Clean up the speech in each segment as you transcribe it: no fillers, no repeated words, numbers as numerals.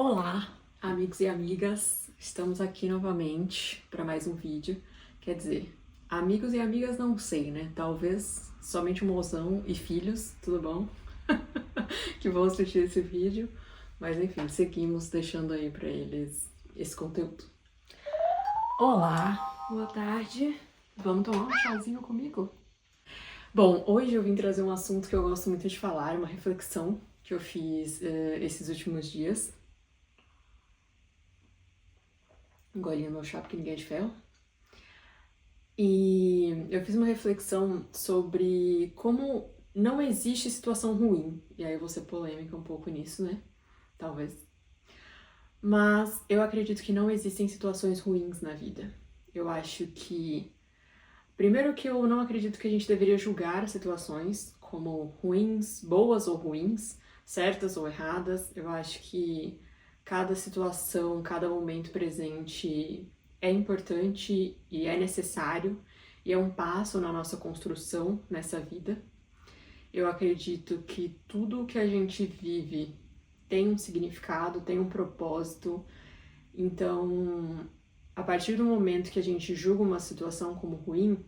Olá, amigos e amigas, estamos aqui novamente para mais um vídeo. Quer dizer, amigos e amigas não sei, né? Talvez somente o mozão e filhos, tudo bom? Que vão assistir esse vídeo, mas enfim, seguimos deixando aí para eles esse conteúdo. Olá, boa tarde, vamos tomar um chazinho comigo? Bom, hoje eu vim trazer um assunto que eu gosto muito de falar, uma reflexão que eu fiz esses últimos dias. Um golinho no chá porque ninguém é de ferro. E eu fiz uma reflexão sobre como não existe situação ruim. E aí eu vou ser polêmica um pouco nisso, né? Talvez. Mas eu acredito que não existem situações ruins na vida. Eu acho que... Primeiro que eu não acredito que a gente deveria julgar as situações como ruins, boas ou ruins, certas ou erradas. Eu acho que cada situação, cada momento presente é importante e é necessário e é um passo na nossa construção nessa vida. Eu acredito que tudo que a gente vive tem um significado, tem um propósito. Então, a partir do momento que a gente julga uma situação como ruim,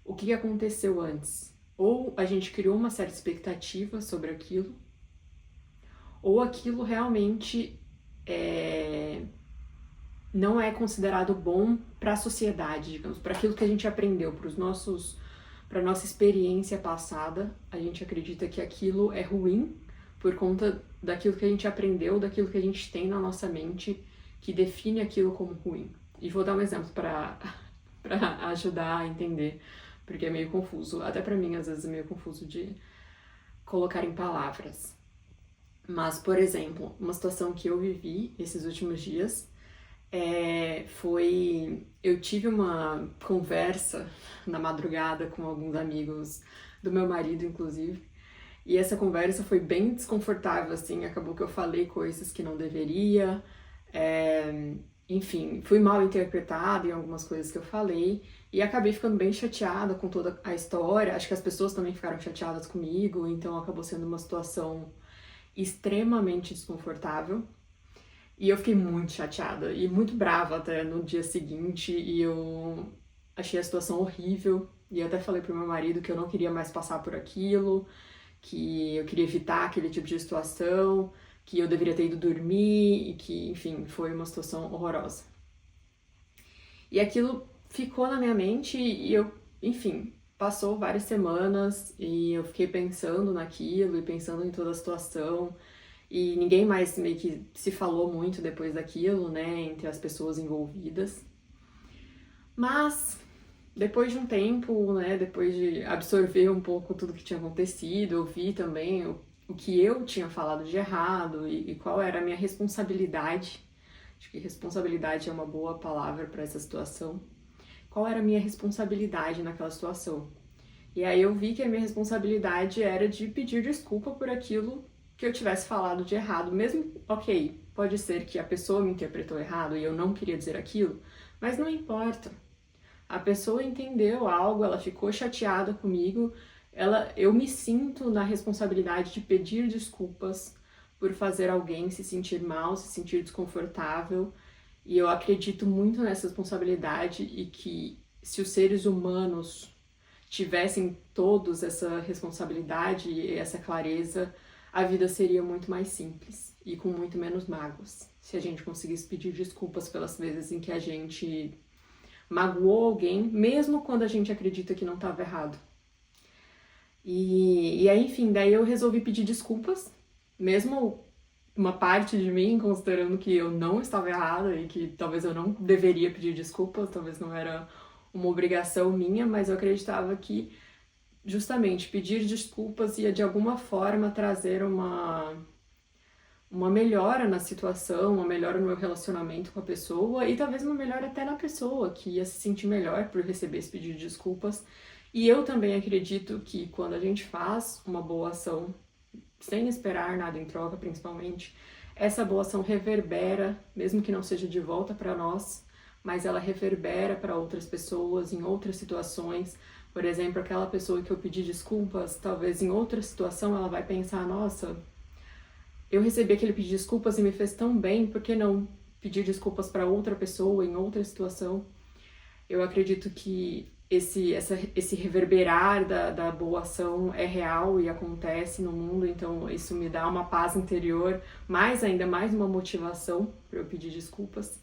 o que aconteceu antes? Ou a gente criou uma certa expectativa sobre aquilo, ou aquilo realmente não é considerado bom para a sociedade, digamos, para aquilo que a gente aprendeu, para a nossa experiência passada, a gente acredita que aquilo é ruim por conta daquilo que a gente aprendeu, daquilo que a gente tem na nossa mente que define aquilo como ruim. E vou dar um exemplo para ajudar a entender, porque é meio confuso, até para mim às vezes é meio confuso de colocar em palavras. Mas, por exemplo, uma situação que eu vivi esses últimos dias eu tive uma conversa na madrugada com alguns amigos do meu marido, inclusive, e essa conversa foi bem desconfortável, assim, acabou que eu falei coisas que não deveria, enfim, fui mal interpretada em algumas coisas que eu falei, e acabei ficando bem chateada com toda a história, acho que as pessoas também ficaram chateadas comigo, então acabou sendo uma situação extremamente desconfortável. E eu fiquei muito chateada e muito brava até no dia seguinte, e eu achei a situação horrível. E eu até falei pro meu marido que eu não queria mais passar por aquilo, que eu queria evitar aquele tipo de situação, que eu deveria ter ido dormir e que, enfim, foi uma situação horrorosa. E aquilo ficou na minha mente e eu, enfim, passou várias semanas e eu fiquei pensando naquilo e pensando em toda a situação. E ninguém mais meio que se falou muito depois daquilo, né, entre as pessoas envolvidas. Mas, depois de um tempo, né, depois de absorver um pouco tudo que tinha acontecido, eu vi também o que eu tinha falado de errado e qual era a minha responsabilidade. Acho que responsabilidade é uma boa palavra para essa situação. Qual era a minha responsabilidade naquela situação? E aí eu vi que a minha responsabilidade era de pedir desculpa por aquilo que eu tivesse falado de errado, mesmo, ok, pode ser que a pessoa me interpretou errado e eu não queria dizer aquilo, mas não importa. A pessoa entendeu algo, ela ficou chateada comigo, eu me sinto na responsabilidade de pedir desculpas por fazer alguém se sentir mal, se sentir desconfortável, e eu acredito muito nessa responsabilidade e que se os seres humanos tivessem todos essa responsabilidade e essa clareza, a vida seria muito mais simples e com muito menos mágoas. Se a gente conseguisse pedir desculpas pelas vezes em que a gente magoou alguém, mesmo quando a gente acredita que não estava errado. E aí, enfim, daí eu resolvi pedir desculpas, mesmo uma parte de mim considerando que eu não estava errada e que talvez eu não deveria pedir desculpas, talvez não era uma obrigação minha, mas eu acreditava que justamente pedir desculpas ia de alguma forma trazer uma melhora na situação, uma melhora no meu relacionamento com a pessoa e talvez uma melhora até na pessoa, que ia se sentir melhor por receber esse pedido de desculpas. E eu também acredito que quando a gente faz uma boa ação, sem esperar nada em troca, principalmente, essa boa ação reverbera, mesmo que não seja de volta para nós, mas ela reverbera para outras pessoas, em outras situações. Por exemplo, aquela pessoa que eu pedi desculpas, talvez em outra situação ela vai pensar, nossa, eu recebi aquele pedido de desculpas e me fez tão bem, por que não pedir desculpas para outra pessoa em outra situação? Eu acredito que esse reverberar da boa ação é real e acontece no mundo, então isso me dá uma paz interior, ainda mais uma motivação para eu pedir desculpas.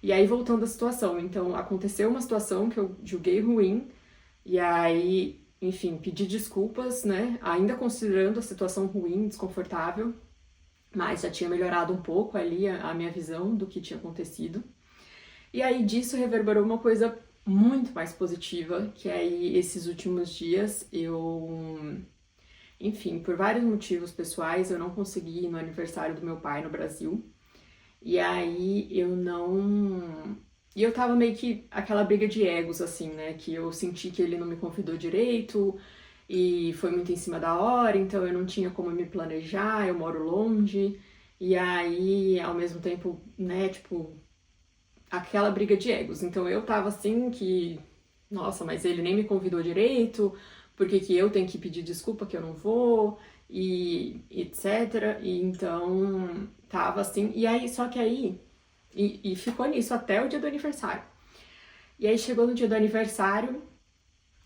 E aí, voltando à situação, então aconteceu uma situação que eu julguei ruim, e aí, enfim, pedi desculpas, né? Ainda considerando a situação ruim, desconfortável, mas já tinha melhorado um pouco ali a minha visão do que tinha acontecido. E aí disso reverberou uma coisa muito mais positiva, que aí esses últimos dias enfim, por vários motivos pessoais, eu não consegui ir no aniversário do meu pai no Brasil. E aí E eu tava meio que aquela briga de egos, assim, né? Que eu senti que ele não me convidou direito e foi muito em cima da hora, então eu não tinha como me planejar, eu moro longe. E aí, ao mesmo tempo, né, tipo, aquela briga de egos. Então eu tava assim que, nossa, mas ele nem me convidou direito, por que que eu tenho que pedir desculpa que eu não vou, e etc. E então tava assim, e aí, só que aí, e ficou nisso até o dia do aniversário. E aí chegou no dia do aniversário,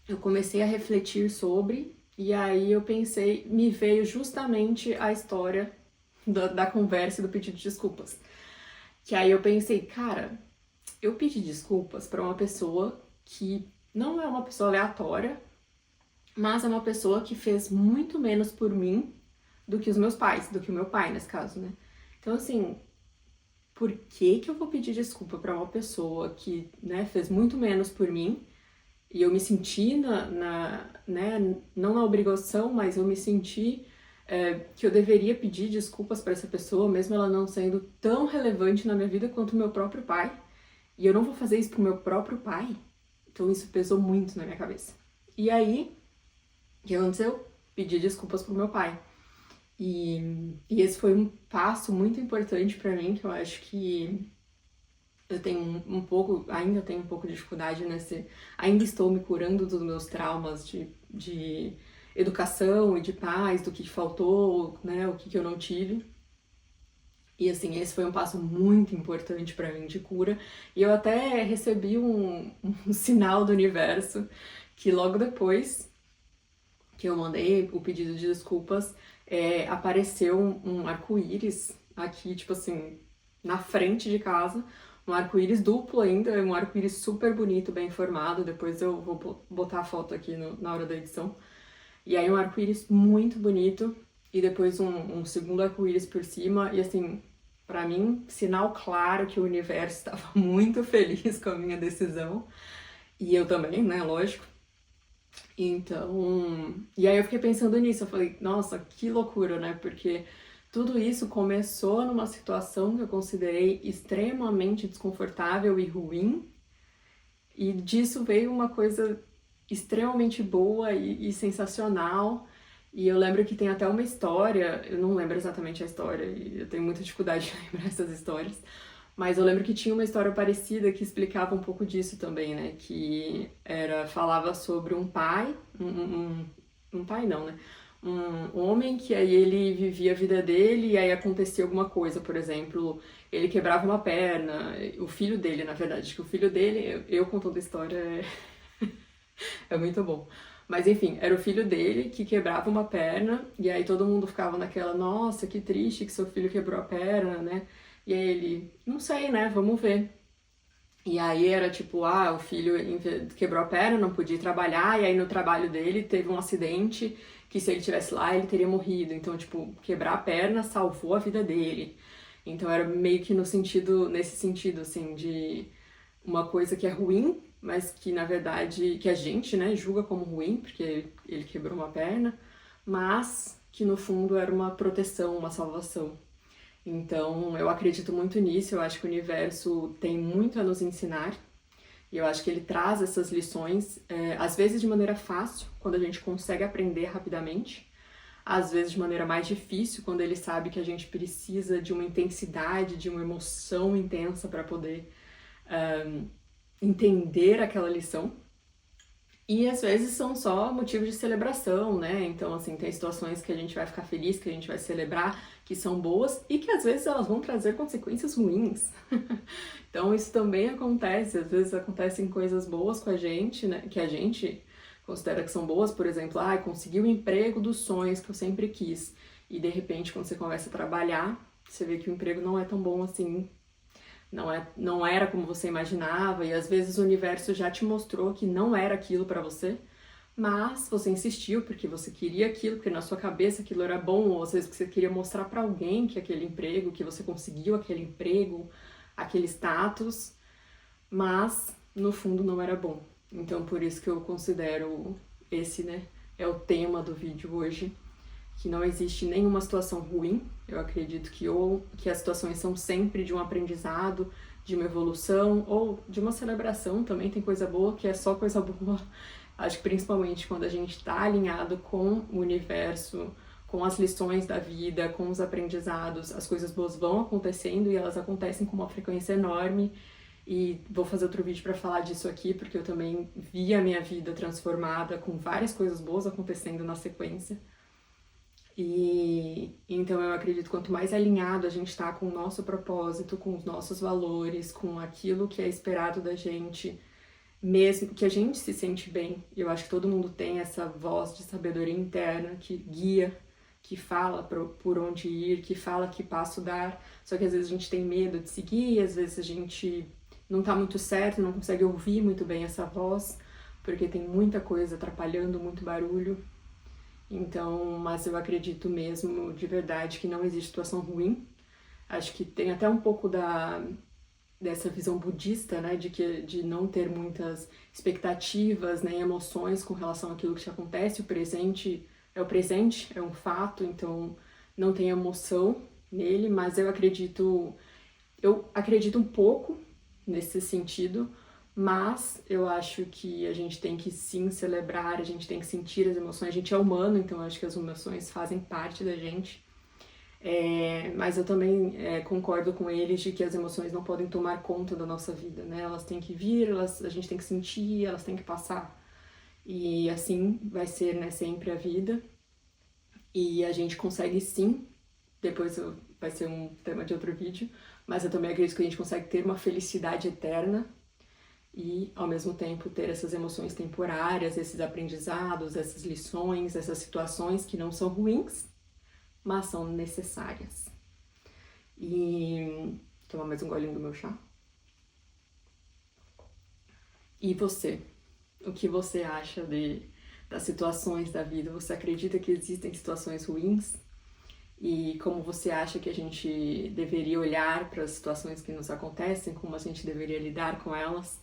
eu comecei a refletir sobre, e aí eu pensei, me veio justamente a história da conversa e do pedido de desculpas. Que aí eu pensei, cara, eu pedi desculpas para uma pessoa que não é uma pessoa aleatória, mas é uma pessoa que fez muito menos por mim do que os meus pais, do que o meu pai nesse caso, né? Então, assim, por que que eu vou pedir desculpa para uma pessoa que, né, fez muito menos por mim e eu me senti né, não na obrigação, mas eu me senti que eu deveria pedir desculpas para essa pessoa, mesmo ela não sendo tão relevante na minha vida quanto o meu próprio pai. E eu não vou fazer isso pro meu próprio pai. Então isso pesou muito na minha cabeça. E aí, o que aconteceu? Pedi desculpas pro meu pai. E esse foi um passo muito importante pra mim, que eu acho que eu tenho ainda tenho um pouco de dificuldade ainda estou me curando dos meus traumas de educação e de paz, do que faltou, né, o que eu não tive. E assim, esse foi um passo muito importante pra mim de cura. E eu até recebi um sinal do universo que logo depois que eu mandei o pedido de desculpas, apareceu um arco-íris aqui, tipo assim, na frente de casa. Um arco-íris duplo ainda, um arco-íris super bonito, bem formado. Depois eu vou botar a foto aqui na hora da edição. E aí um arco-íris muito bonito. E depois um segundo arco-íris por cima. E assim, pra mim, sinal claro que o universo estava muito feliz com a minha decisão. E eu também, né? Lógico. Então. E aí eu fiquei pensando nisso. Eu falei, nossa, que loucura, né? Porque tudo isso começou numa situação que eu considerei extremamente desconfortável e ruim. E disso veio uma coisa extremamente boa e sensacional. E eu lembro que tem até uma história, eu não lembro exatamente a história, e eu tenho muita dificuldade de lembrar essas histórias, mas eu lembro que tinha uma história parecida que explicava um pouco disso também, né? Falava sobre um pai, um pai não, né? Um homem que aí ele vivia a vida dele e aí acontecia alguma coisa, por exemplo, ele quebrava uma perna, o filho dele, na verdade, que o filho dele, eu contando a história é muito bom. Mas enfim, era o filho dele que quebrava uma perna, e aí todo mundo ficava naquela, nossa, que triste que seu filho quebrou a perna, né? E aí ele, não sei, né? Vamos ver. E aí era tipo, o filho quebrou a perna, não podia trabalhar, e aí no trabalho dele teve um acidente que se ele tivesse lá, ele teria morrido. Então, tipo, quebrar a perna salvou a vida dele. Então era meio que nesse sentido, assim, de uma coisa que é ruim, mas que na verdade, que a gente, né, julga como ruim, porque ele quebrou uma perna, mas que no fundo era uma proteção, uma salvação. Então eu acredito muito nisso, eu acho que o universo tem muito a nos ensinar, e eu acho que ele traz essas lições, às vezes de maneira fácil, quando a gente consegue aprender rapidamente, às vezes de maneira mais difícil, quando ele sabe que a gente precisa de uma intensidade, de uma emoção intensa para poder entender aquela lição. E às vezes são só motivos de celebração, né? Então, assim, tem situações que a gente vai ficar feliz, que a gente vai celebrar, que são boas e que às vezes elas vão trazer consequências ruins. Então isso também acontece, às vezes acontecem coisas boas com a gente, né, que a gente considera que são boas, por exemplo, consegui o emprego dos sonhos que eu sempre quis, e de repente quando você começa a trabalhar, você vê que o emprego não é tão bom assim, não era como você imaginava, e às vezes o universo já te mostrou que não era aquilo pra você, mas você insistiu porque você queria aquilo, porque na sua cabeça aquilo era bom, ou às vezes você queria mostrar pra alguém que aquele emprego, que você conseguiu aquele emprego, aquele status, mas no fundo não era bom. Então por isso que eu considero esse, né, é o tema do vídeo hoje, que não existe nenhuma situação ruim. Eu acredito que as situações são sempre de um aprendizado, de uma evolução ou de uma celebração. Também tem coisa boa, que é só coisa boa. Acho que principalmente quando a gente está alinhado com o universo, com as lições da vida, com os aprendizados, as coisas boas vão acontecendo e elas acontecem com uma frequência enorme. E vou fazer outro vídeo para falar disso aqui, porque eu também vi a minha vida transformada com várias coisas boas acontecendo na sequência. E então eu acredito que quanto mais alinhado a gente está com o nosso propósito, com os nossos valores, com aquilo que é esperado da gente, mesmo que a gente se sente bem, eu acho que todo mundo tem essa voz de sabedoria interna que guia, que fala por onde ir, que fala que passo dar, só que às vezes a gente tem medo de seguir, às vezes a gente não tá muito certo, não consegue ouvir muito bem essa voz, porque tem muita coisa atrapalhando, muito barulho. Então, mas eu acredito mesmo, de verdade, que não existe situação ruim. Acho que tem até um pouco dessa visão budista, né, de não ter muitas expectativas, nem emoções com relação àquilo que te acontece. O presente, é um fato, então não tem emoção nele, mas eu acredito um pouco nesse sentido, mas eu acho que a gente tem que sim celebrar, a gente tem que sentir as emoções, a gente é humano, então eu acho que as emoções fazem parte da gente. Mas eu também concordo com eles de que as emoções não podem tomar conta da nossa vida, né? Elas têm que vir, a gente tem que sentir, elas têm que passar. E assim vai ser, né, sempre a vida. E a gente consegue sim, vai ser um tema de outro vídeo, mas eu também acredito que a gente consegue ter uma felicidade eterna e, ao mesmo tempo, ter essas emoções temporárias, esses aprendizados, essas lições, essas situações que não são ruins, mas são necessárias. E tomar mais um golinho do meu chá. E você? O que você acha das situações da vida? Você acredita que existem situações ruins? E como você acha que a gente deveria olhar para as situações que nos acontecem, como a gente deveria lidar com elas?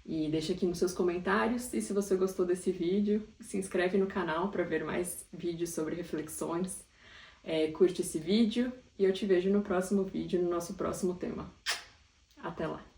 E deixa aqui nos seus comentários, e se você gostou desse vídeo, se inscreve no canal para ver mais vídeos sobre reflexões. Curte esse vídeo e eu te vejo no próximo vídeo, no nosso próximo tema. Até lá!